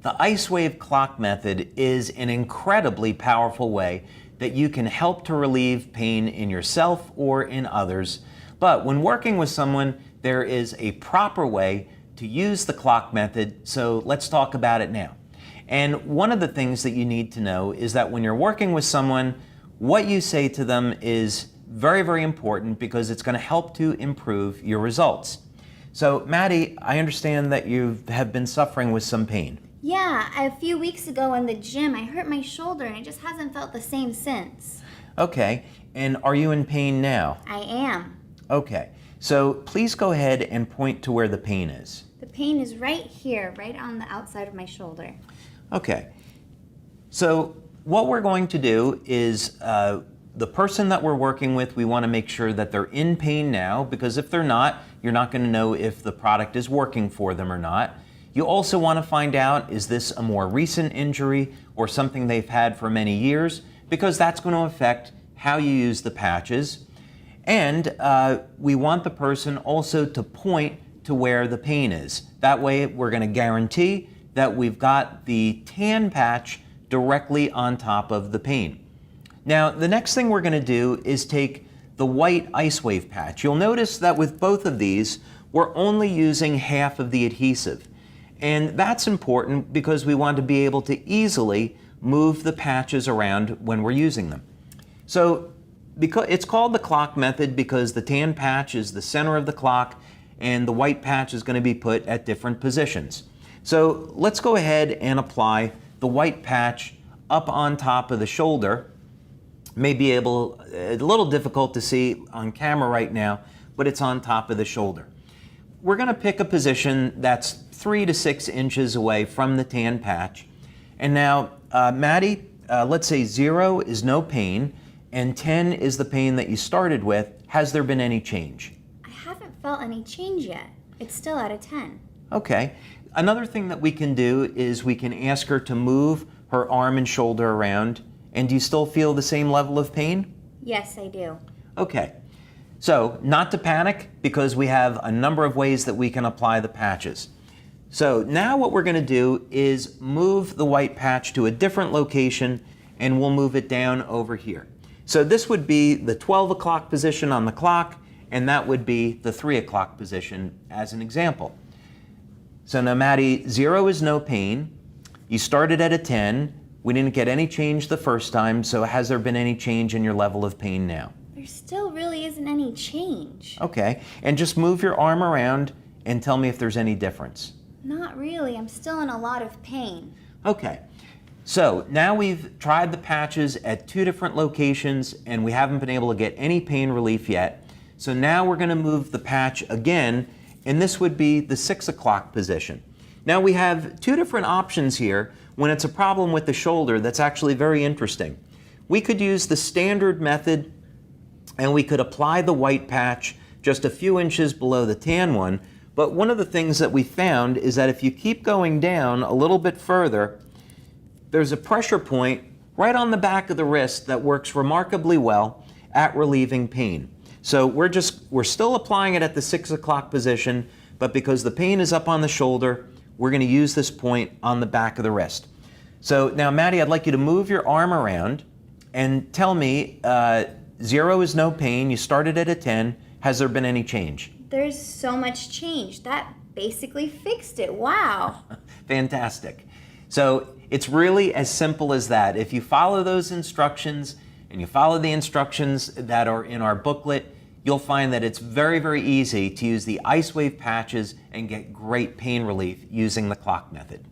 The Icewave clock method is an incredibly powerful way that you can help to relieve pain in yourself or in others. But when working with someone, there is a proper way to use the clock method, so let's talk about it now. And one of the things that you need to know is that when you're working with someone, what you say to them is very, very important because it's going to help to improve your results. So, Maddie, I understand that you have been suffering with some pain. Yeah, a few weeks ago in the gym, I hurt my shoulder and it just hasn't felt the same since. Okay, and are you in pain now? I am. Okay, so please go ahead and point to where the pain is. The pain is right here, right on the outside of my shoulder. Okay, so what we're going to do is the person that we're working with, we want to make sure that they're in pain now, because if they're not, you're not going to know if the product is working for them or not. You also want to find out, is this a more recent injury or something they've had for many years? Because that's going to affect how you use the patches. And we want the person also to point to where the pain is. That way we're going to guarantee that we've got the tan patch directly on top of the pain. Now, the next thing we're going to do is take the white Icewave patch. You'll notice that with both of these, we're only using half of the adhesive. And that's important because we want to be able to easily move the patches around when we're using them. So because it's called the clock method because the tan patch is the center of the clock and the white patch is going to be put at different positions. So let's go ahead and apply the white patch up on top of the shoulder. May be a little difficult to see on camera right now, but it's on top of the shoulder. We're going to pick a position that's 3 to 6 inches away from the tan patch. And now, Maddie, let's say 0 is no pain and 10 is the pain that you started with. Has there been any change? I haven't felt any change yet. It's still at a 10. Okay. Another thing that we can do is we can ask her to move her arm and shoulder around. And do you still feel the same level of pain? Yes, I do. Okay. So, not to panic because we have a number of ways that we can apply the patches. So now what we're going to do is move the white patch to a different location and we'll move it down over here. So this would be the 12 o'clock position on the clock and that would be the 3 o'clock position as an example. So now Maddie, 0 is no pain. You started at a 10. We didn't get any change the first time, so has there been any change in your level of pain now? There still really isn't any change. Okay, and just move your arm around and tell me if there's any difference. Not really. I'm still in a lot of pain. Okay, so now we've tried the patches at 2 different locations and we haven't been able to get any pain relief yet. So now we're going to move the patch again, and this would be the 6 o'clock position. Now we have 2 different options here when it's a problem with the shoulder that's actually very interesting. We could use the standard method and we could apply the white patch just a few inches below the tan one. But one of the things that we found is that if you keep going down a little bit further, there's a pressure point right on the back of the wrist that works remarkably well at relieving pain. So we're still applying it at the 6 o'clock position, but because the pain is up on the shoulder, we're going to use this point on the back of the wrist. So now, Maddie, I'd like you to move your arm around and tell me, 0 is no pain, you started at a 10, has there been any change? There's so much change. That basically fixed it. Wow. Fantastic. So it's really as simple as that. If you follow those instructions and you follow the instructions that are in our booklet, you'll find that it's very, very easy to use the Icewave patches and get great pain relief using the clock method.